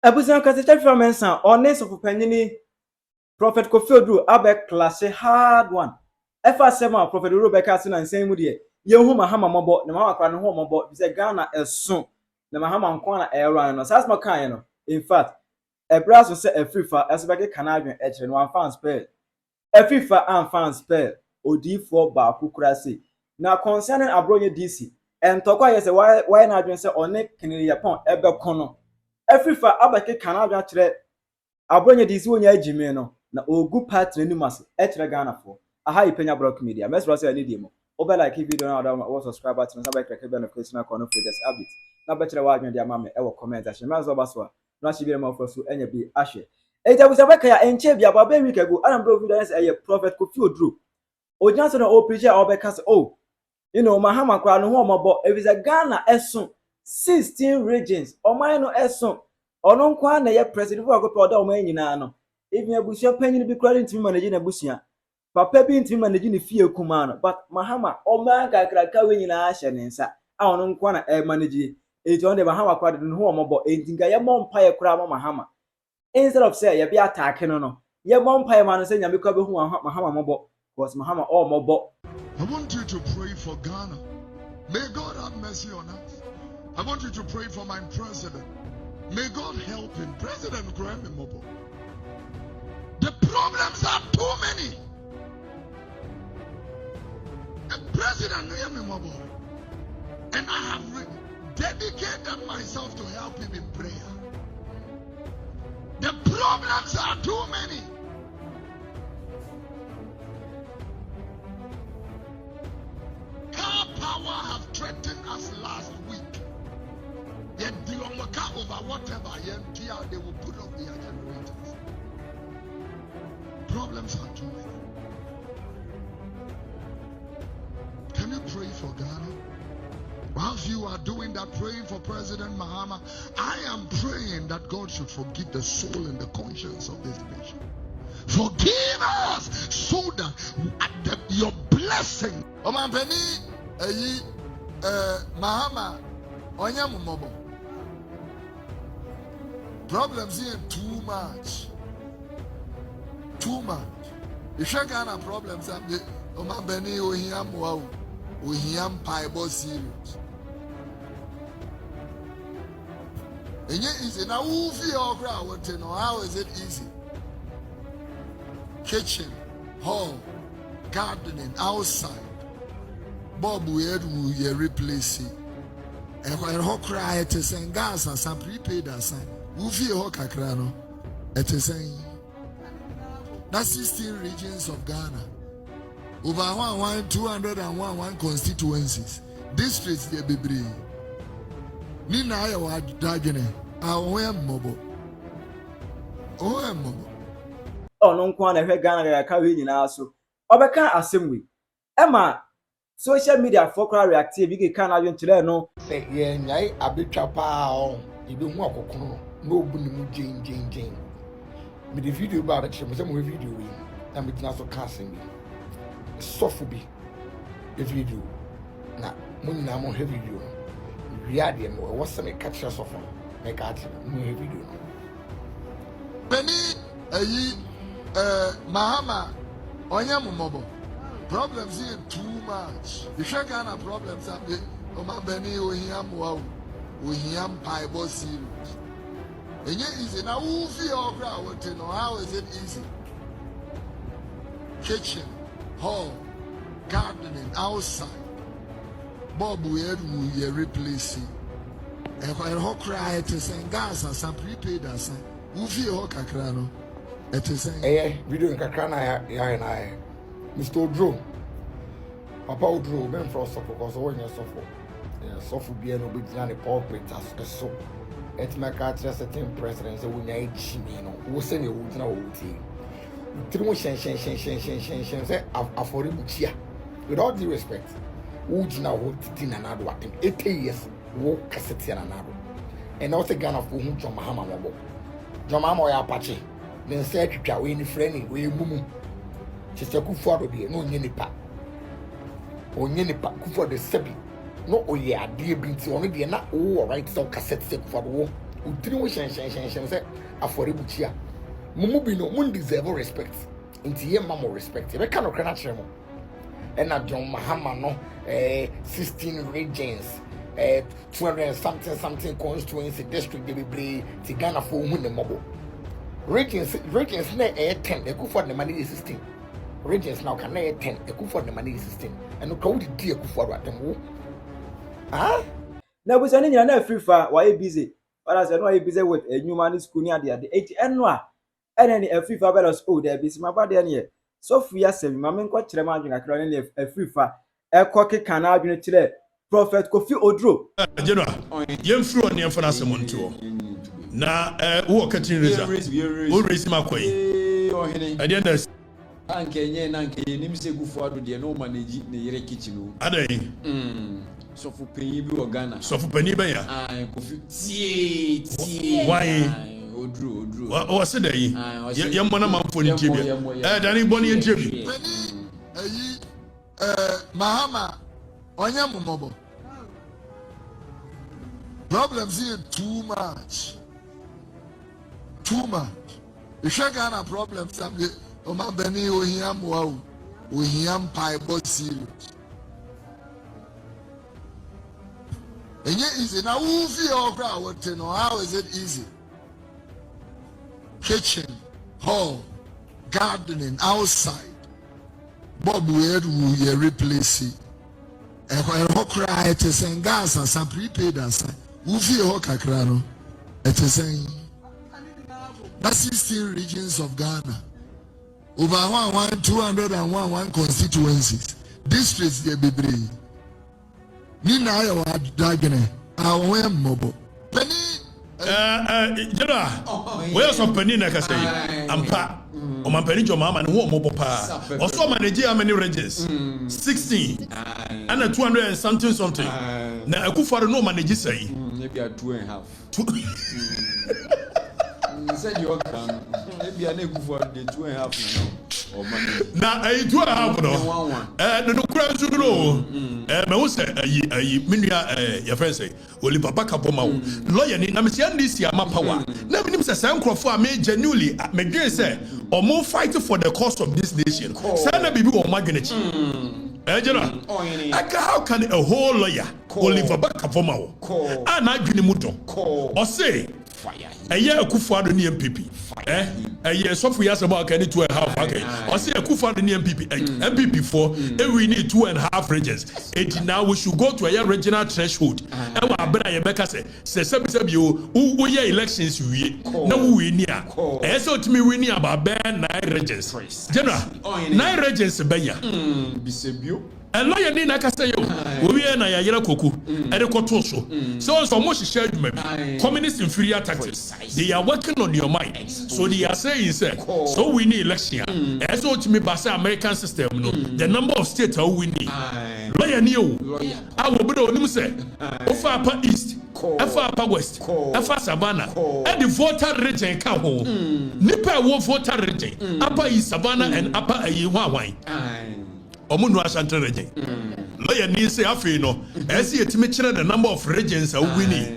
Abusan Okatakyie Afrifa mensa honest of Penyah Prophet Kofi Oduro abe class hard one. Efa sema Prophet Oduro beka se na nsɛm mu de ye hu mahama mɔbɔ na mahama kwa no hu mɔbɔ bi se Ghana ɛso na mahama nko na ɛran no sas mo kan no in fact ebra so se Afrifa ɛsebeke kanadwen ɛkyere no one fan spell Afrifa and fan spell odifo ba kukura se na concerning Antonye DC entokwa ye se why na adwen se one kiniri Japan ɛbɛko no Afrifa abeke kanadwen kyere Antonye DC wonya gyimii no na ogu partner ni mas ekyere Ghana for aha Penyah block media mesro say any demo obe like video na or subscribe button na click the notification icon for this update na be kyere wa adwen dia mama e wo comment section na so ba so na shi bi ma for so enya bi ahwe eja busa beka ya enche bi aba be week ago ana bro video say e Prophet Kofi Oduro ojan so na o preacher obeka say oh you know mahama kwa no ho omobo if is a Ghana eson 16 regions oman no eson ono nkwa na ye president for akope oda oman nyina no even abusia panyin bi kwari ntimi manage na abusia papa bi ntimi manage ne fie kuma no but mahama oman kakraka we nyina ahye ne nsa a ono nkwa na manage e jo de mahama kwa de no ho omobo entinga ye mompa ye kura mahama instead of say ye be attack no ye mompa ye man say nyame kwa be hu mahama mobo because mahama all mobo. I want you to pray for Ghana. May God have mercy on us. I want you to pray for my president. May God help him. President Graham Mobo. The problems are too many. The president Graham Mobo. And I have dedicated myself to help him in prayer. The problems are too many. Car power have threatened us last week. Yet the over whatever they will put off their generators. Problems are too many. Can you pray for Ghana? Whilst you are doing that, praying for President Mahama, I am praying that God should forgive the soul and the conscience of this nation. Forgive us so that your blessing. Mahama, Onyamumobo. Problems here too much. Too much. If you got problems, Omabeni Ohiam wow. Ohiam Paibo serious. And yet easy. Now who feel crowd to know how is it easy? Kitchen, hall, gardening, outside. Bob where will you replace it? And when ho cry to send gas and some prepaid as who feel Hokakrano at the same. That's 16 regions of Ghana. Over 201 constituencies. Districts they be brave. Nina Iowa Dagene. Mobo. Mobo. Oh, no one ever Ghana carry in our so. Obeka assembly. Emma social media for reactive big Canadian today no. Say yeah, nyai abitwa pa o. Ibi hu akokono. No buni mu jane. Me the video ba ba chem say mo video we. Na me tina so casting me. Sofu bi. The video. Na mo nyina mo video. We are there mo what's me catch us off. Make at mo video. Beni Mahama Onyamumobo. Problems here too much. If you Ghana problems are Omabeni Ohiam wow. Ohiam Paibo serious. And yet easy. Now who feel crowd to know how is it easy? Kitchen, hall, gardening, outside. Bob where will you replace it? And when ho cry to send gas and some prepaid as who feel Hokakrano? It is saying video in Kakrana ya and I. Mr. Oduro, Papa Oduro, Ben for supper because when you're suffer, suffer be an obedient pulpit as a soap. It's my catcher certain president, so we need Shimino, who send you would know. Too much shen, say, Aforibuchia. With all due respect, would now hold it in another one, 80 years, walk cassette and another. And also gun of whom John Mahama Mobo. John Mahama Apache, then said to Gyai any friendly way mumu. Sister Kufuor be no Yenipa. O Yenipa Kufuor the Sebi. No, oh yeah, dear Binti only be not all right, so cassette sick for the war. udiri wo shen say aforibuchia mumu bi no mun deserve respect nti ye mamo respect e be ka no kra na kire mo and na John Mahama no 16 regions 200 something constituency district they be ti Ghana for hu ne mobo regions na 10 e ku for the money 16 regions now can na 10 e ku for the money 16 and no ka di e ku for atem wo na busa ni nyina na Afrifa why busy but as no why busy with a human school ni ade 80 eno a ene ni Afrifa belos oh there be my body ne so fuya se ma me nko kire ma adwena kra ne Afrifa e ko keka na adwene kire Prophet Kofi Oduro General yemfiri oni emfana semonto na wo Okatakyie reza wo rezi makwai at the end of ankenye na ankenye nimse gufo ado de no manage ne yere kitchen o adai so fu Penyah bi Ghana so fu Penyah ben ya Kofi tie why Oduro o se dey yemmo na manfo ni tie bi dani boni en tie bi ayi Mahama onya momobo problems here too much the Ghana problems am the Oma Beni Ohiam wow Ohiam pai bo serious and yet easy now who feel crowd what to know how is it easy kitchen hall gardening outside Bob where we replace it and when cry to send gas and some prepaid as who feel kakra no it is saying that's 16 regions of Ghana over 201 constituencies districts they be brave Nina ayo adagene awon mobo Penyah General we are some Penyah na ka say ampa o man Penyah mama ne wo mobo pa also manage how many regions 16 and 200 and something na akufaro no manage say maybe 2.5 said you can maybe an ekufo de 2.5 no na ayi 2.5 no no kura so no me wo say ayi menua your friend say oli papa kaboma wo lawyer ni na me say NDC ama power na me nim say san krofo a me genuinely me dwen say omo fight for the cause of this nation say na bibi o magnechi General, how can a whole lawyer Oliver Bakavoma and I give him or say a year Kufado near MPP? A year software about 2.5 okay. Or say a Kufado near MPP for we need 2.5 regions. And now we should go to a regional threshold. And I bet I make us say you who elections we no we near. And so to me we near about 9 regions. General 9 regions Penyah. And lawyer ni na kasa yo we na ya yera koku e de koto so mo share adwuma communist inferior tactics they are working on your mind so they are saying say so we need election and so to me ba say American system no the number of states are we need lawyer ni o awo bodo onim say ofa apa east afa apa west afa savannah and the voter region ka ho nipa wo voter region apa east savannah and apa ayi hwan Omunu Ashanti region. Lawyer ni say afi no. Esi etimi kire the number of regions a winning.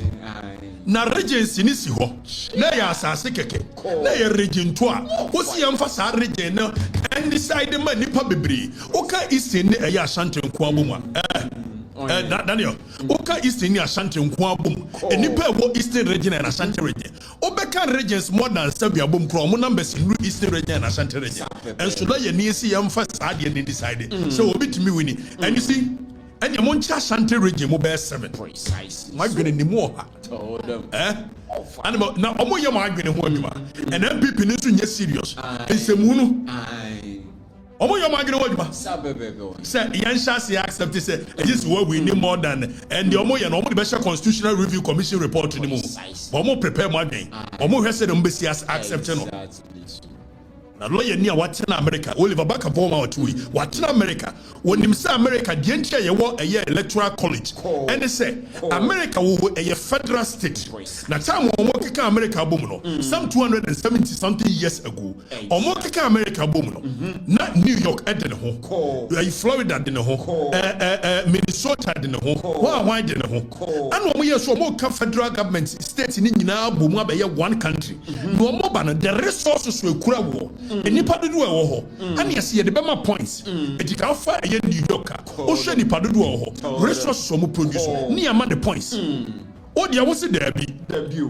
Na regions ni si ho. Na ya asase keke. Na ya region to a. Wo si yamfa sa region no and decide man nipa bebre. Oka east ni eya Ashanti nko abom a. Daniel, Oka East ni Ashanti nko abom. Enipa wo Eastern region and Ashanti region. Obeka regions more than 7 abom kro mo numbers in Eastern region and Ashanti region. And so that you need see yamfa sa de ni decide. So obi timi wini. And you see and your moncha Ashanti region mo be 7 precisely. My gwen ni mo ha. And now omo yam agwen ho adwuma. And MPP ni so nye serious. Nsemu no. Omo your magre wajuma say yansha say accept say this what we need more than and the omo ya no omo the constitutional review commission report ni mo omo prepare mo adwen omo hwe say dem be accept no na lawyer ni a watena America Oliver Baka Boma watui watena America wonim say America die ntia ye wo eye electoral college and say America wo eye federal state na time omo keka America bom no some 270 something years ago omo keka America bom no na New York ede ne ho Florida de ne ho Minnesota de ne ho why de ne ho and omo yes omo ka federal government state ni nyina bom abeye one country no omo ba no the resources we kura wo nipa dodo e wo ho and yes ye de be ma points e ka fa ye New York o hwe nipa dodo wo ho resources omo produce ni ama the points o dia wo se da bi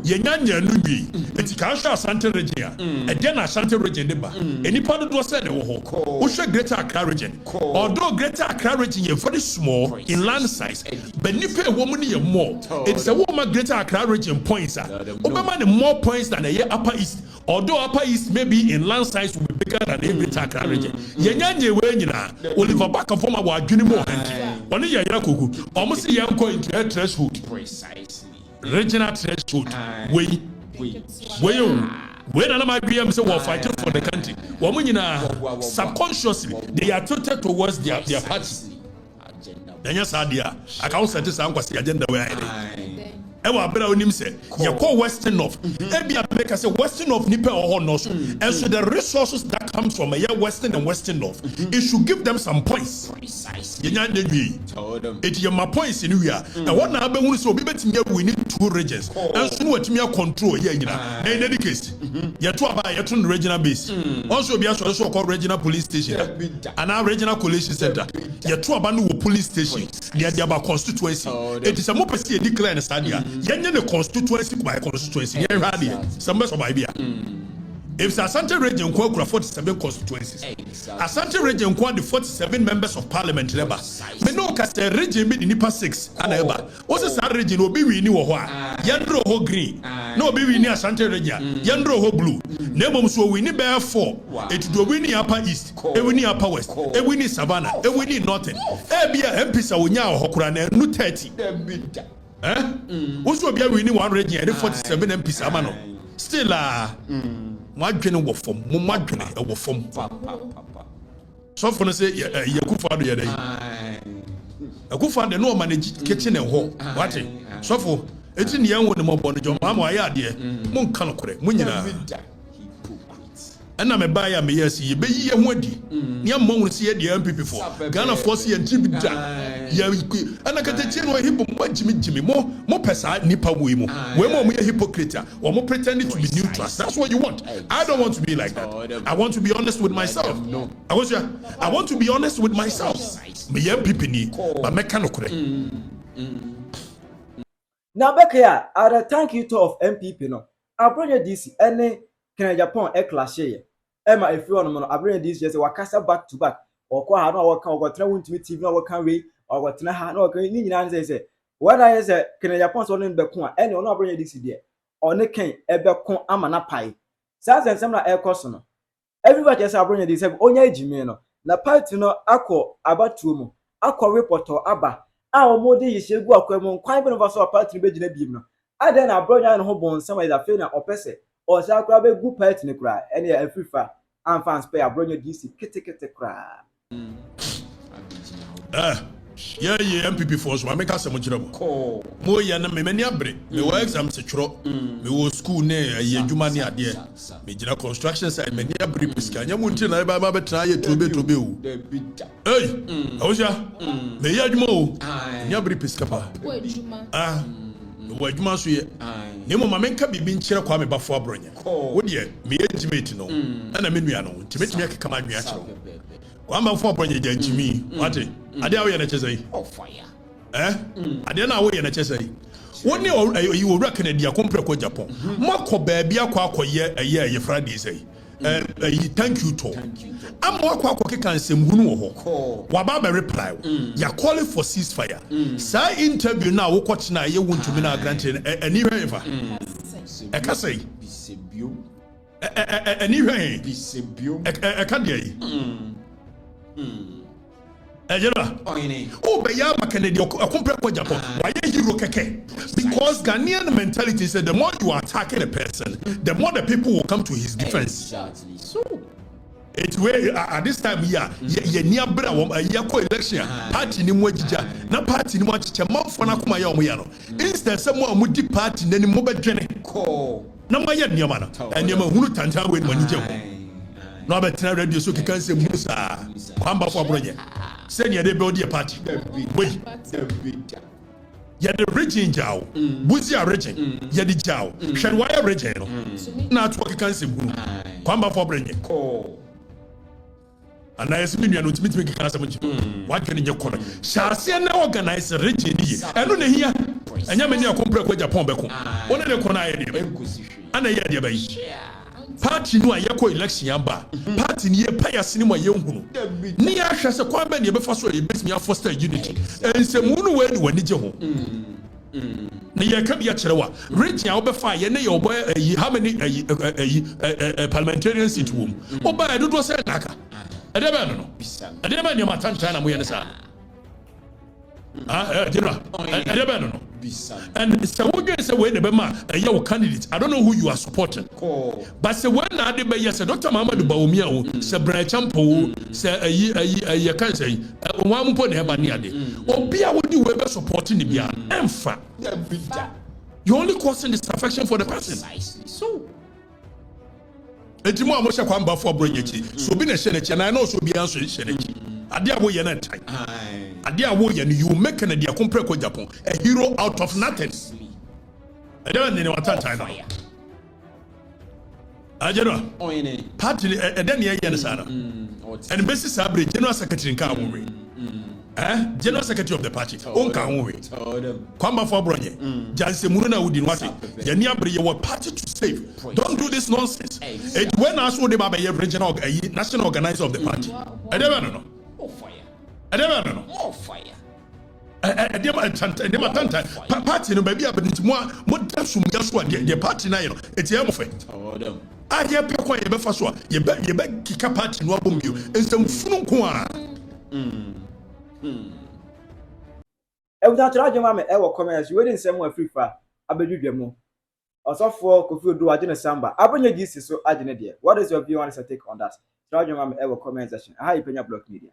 ye nyanya no bi enti ka hwe Asante region e de na Asante region de ba enipa dodo se de wo ho o hwe Greater Accra region although Greater Accra region ye very small in land size but nipa e wo mu ne ye more it's a woman Greater Accra region points obama the more points than the Upper East although Upper East maybe in land size will be bigger than the Greater Accra region ye nyanya we nyina Oliver Baka former wa adwene mo oni ye yira koku omo se ye nko into a threshold precisely regional threshold when my BM say we're fighting for the country, subconsciously they are tilted towards their party. Then yes, idea. I can't set this agenda where ewa abera onim say you call Western North ebi America say Western North nipa or North and so the resources that comes from a Western and Western North it should give them some points precisely it my points in here and what na be hu so obi betimi we need 2 regions and so what me control here nyina in any case you to aba you to regional base also be so called regional police station and our regional collation center you to aba no police station near the aba constituency it is a more person declare na sadia yenye the constituency by constituency here rally some of my bia if Asante region ko 47 constituencies Asante region ko the 47 members of parliament leba me no ka say region be the nipa 6 ana eba wo say sa region obi wi ni wo ho a yendro ho green na obi wi ni Asante region yendro ho blue na emom so wi ni be 4 it do wi ni Upper East e wi ni Upper West e wi ni Savannah e wi ni Northern e bia MP sa wonya ho kura na nu 30 what's what we need 1 region and 47 MPs amano still madwene wo fom mo madwene e wo fom so for no say Yakufa do yedai Yakufa de no manage kitchen e ho what so for eti ne yan wo ne mo bo no jo mama aye ade mo nka no kore mo nyina and I'm a buyer, me yes, ye be ye wadi. Near Mong see the MPP for Ghana Force and Jibida. And I can tell you, Jimmy, more pesa nipa wimo. We're more hypocrite or more pretending to be neutral. That's what you want. I don't want to be like that. I want to be honest with myself. I want to be honest with myself. Me MPP ni, but me cannot correct. Now, back here, I thank you to of MPP no. Antonye DC, any Kenya Japan clash here. Emma if you want to bring this just wakasa back to back or kwa ha no waka ogotena wonti TV no waka we ogotena ha no waka ni nyina say whether is a Kenya Japan so no be ko a ene no bring this there or ne ken ebe ko amana pai sa sensem na ekoso no everybody just bring this onya gyimii no na party no akọ abatuo mu akọ reporter aba a omode yishegu akwemu kwan be no so party be gina biem no ade na bronya no ho bon sama is afi na opese or sakra be good party ne kra ene Afrifa and fans pay Antonye DC kete kra yeah MPP force wa make asem kirabo mo ya na me mani abre me wo exam se tworo me wo school ne ye adwuma ne ade me gina construction side mani abre piska nya munti na ba betra ye tobe o awusha me ye adwuma o nya abre piska pa wo adwuma so ye ne mo mamenka bibi nkire kwa me bafo abronya wo de me estimate no na me nua no ntimetimi akeka ma nua kire kwa ma fo abronya gyimii wate ade awo ye na chese yi ade na awo ye na chese yi woni yi wo ra Canada kompre ko Japan makọ baabi akọ ye Friday say thank you to am akọ keka nsem hunu wo ho wa ba reply ya calling for ceasefire sa interview na wo kwọch na ye wontumi na grant ani hwefa e ka say bisebio ani hwe bisebio e ka de yi be ya Canada compare ko Japan why hero keke because Ghanaian mentality said the more you are attacking a person the more the people will come to his defense. Exactly. So It's where at this time ye near bra ye ko election party ni mo agija na party ni mo achiche manfo na kuma ye omo ya no instead say mo amudi party na ni mo bedwene ko na mo ye niam na eniam hunu tantan we ni mo nije ko na obetina radio so kika se musa kwamba fo abroje say ne dey build your party we the region jaw buzia region the jaw shedwire region no na to kika se guru kwamba fo abroje ko and I see me no to meet me can some what can you call it shall na organize region yi eno na hia anya me ne akompre kwa Japan be ko wona ne ko na ye de ana ye de bayi party no ayeko election aba party ni ye payas ni mo ye hunu ni ya hwese kwa ba ne be fa so ye betimi foster unity ensemu no we ni wani je ho na ye ka bia kire wa region wo be fa ye ne ye obo how many parliamentarian seat wom oba do do say naka adeba no adeba ni matanta na mo ye ne sa general adeba no and so we say we be ma your candidate I don't know who you are supporting but say when na de be yes Dr. Muhammadu Bawumia o say Brian Champo say ayi kan say one mpo ne ba ni ade obi a wodi we be supporting ni bia emfa you only causing disaffection for the person so etimo amosha kwa mba for brojechi so bi na hye na na so bi anso hye na chi ade abo ye na ntai ade awo ye no you make na dia compare ko Japan a hero out of nothing ade ne watanta na ajero party ade ne ye ne sana and basis abre general secretary nka awo general secretary of the party onka awo kwamba for bronye janse muru na wudi nwate ye ne abre ye wa party to save don't do this nonsense it when aso de baba ye regional national organizer of the party ade no adema no more fire adema tanta party no baby abinti mo dasum yaso the party na yo eti am fe aye pe kwa ye be fa so ye be kika party no abombio ensem funu nko a Ebuta tira jema me e wo comments we dey nsem Afrifa abedwudwam osofo Kofi Oduro agene samba Antonye DC so agene de what is your view on this take on that tira jema me e wo comment section hi Penyah Block Media.